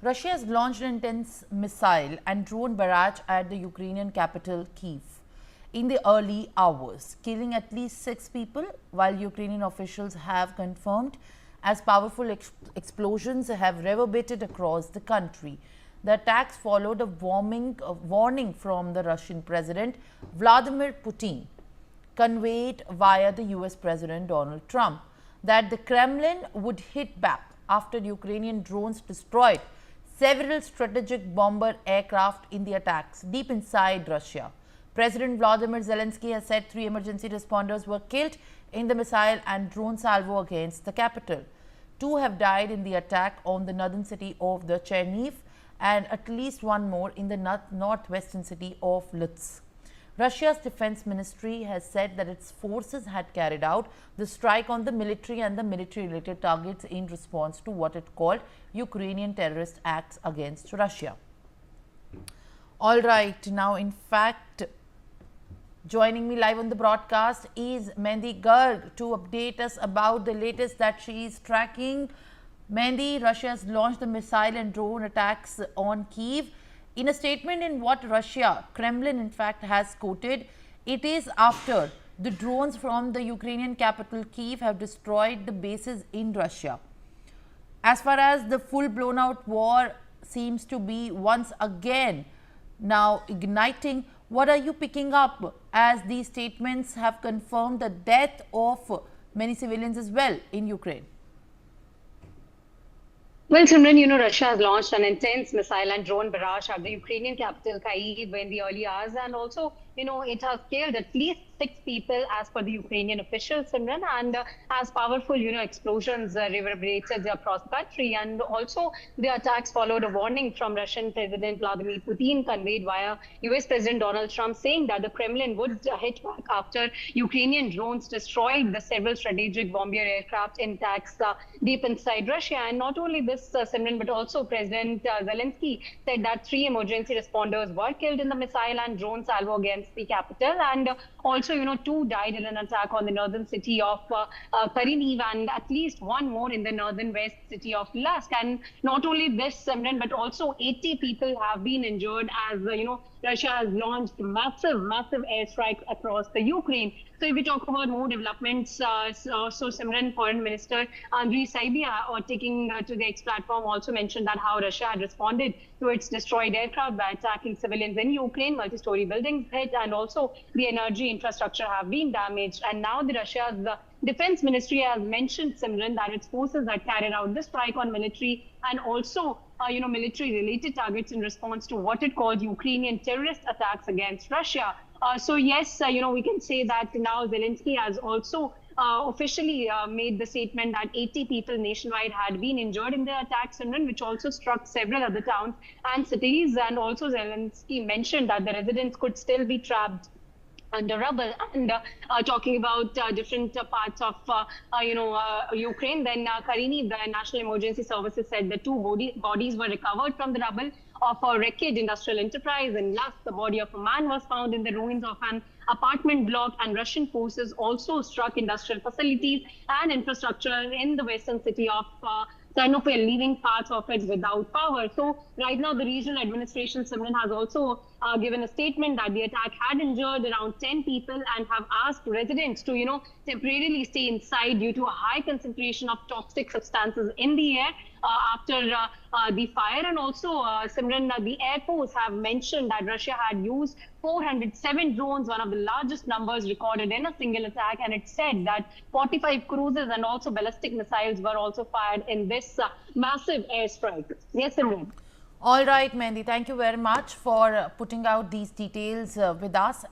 Russia has launched an intense missile and drone barrage at the Ukrainian capital Kyiv in the early hours, killing at least 6 people, while Ukrainian officials have confirmed as powerful explosions have reverberated across the country. The attacks followed a warning from the Russian President Vladimir Putin, conveyed via the US President Donald Trump, that the Kremlin would hit back after Ukrainian drones destroyed several strategic bomber aircraft in the attacks deep inside Russia. President Vladimir Zelensky has said 3 emergency responders were killed in the missile and drone salvo against the capital. 2 have died in the attack on the northern city of the Chernihiv and at least 1 more in the northwestern city of Lutsk. Russia's defense ministry has said that its forces had carried out the strike on the military and the military-related targets in response to what it called Ukrainian terrorist acts against Russia. All right, now in fact, joining me live on the broadcast is Mehndi Garg to update us about the latest that she is tracking. Mehndi, Russia has launched the missile and drone attacks on Kyiv. In a statement in what Russia, Kremlin in fact has quoted, it is after the drones from the Ukrainian capital Kyiv have destroyed the bases in Russia. As far as the full blown out war seems to be once again now igniting, what are you picking up as these statements have confirmed the death of many civilians as well in Ukraine? Well, Simran, Russia has launched an intense missile and drone barrage at the Ukrainian capital, Kyiv, in the early hours. And also, it has killed at least 6 people as per the Ukrainian officials, Simran, and as powerful, explosions reverberated across the country. And also, the attacks followed a warning from Russian President Vladimir Putin, conveyed via US President Donald Trump, saying that the Kremlin would hit back after Ukrainian drones destroyed the several strategic bomber aircraft in attacks deep inside Russia. And not only this, Simran, but also President Zelensky said that 3 emergency responders were killed in the missile and drone salvo against the capital. And also, 2 died in an attack on the northern city of Kyiv and at least 1 more in the northern west city of Lutsk. And not only this, Simran, but also 80 people have been injured as, Russia has launched massive airstrike across the Ukraine. So if we talk about more developments, Simran, Foreign Minister Andriy Sybiha, taking to the X platform, also mentioned that how Russia had responded to its destroyed aircraft by attacking civilians in Ukraine, multi-story buildings hit, and also the energy infrastructure have been damaged. And now the Russia's defense ministry has mentioned, Simran, that its forces had carried out the strike on military and also military-related targets in response to what it called Ukrainian terrorist attacks against Russia. So yes, we can say that now Zelensky has also officially made the statement that 80 people nationwide had been injured in the attacks, which also struck several other towns and cities. And also Zelensky mentioned that the residents could still be trapped under rubble. And talking about different parts of Ukraine, then Kyiv, the National Emergency Services said the 2 bodies were recovered from the rubble of a wrecked industrial enterprise. And last, the body of a man was found in the ruins of an apartment block. And Russian forces also struck industrial facilities and infrastructure in the western city of Chernihiv, leaving parts of it without power. So right now, the regional administration, Simran, has also given a statement that the attack had injured around 10 people and have asked residents to, temporarily stay inside due to a high concentration of toxic substances in the air after the fire. And also, Simran, the Air Force have mentioned that Russia had used 407 drones, one of the largest numbers recorded in a single attack. And it said that 45 cruisers and also ballistic missiles were also fired in this massive airstrike. Yes, Simran. All right, Mehndi, thank you very much for putting out these details with us.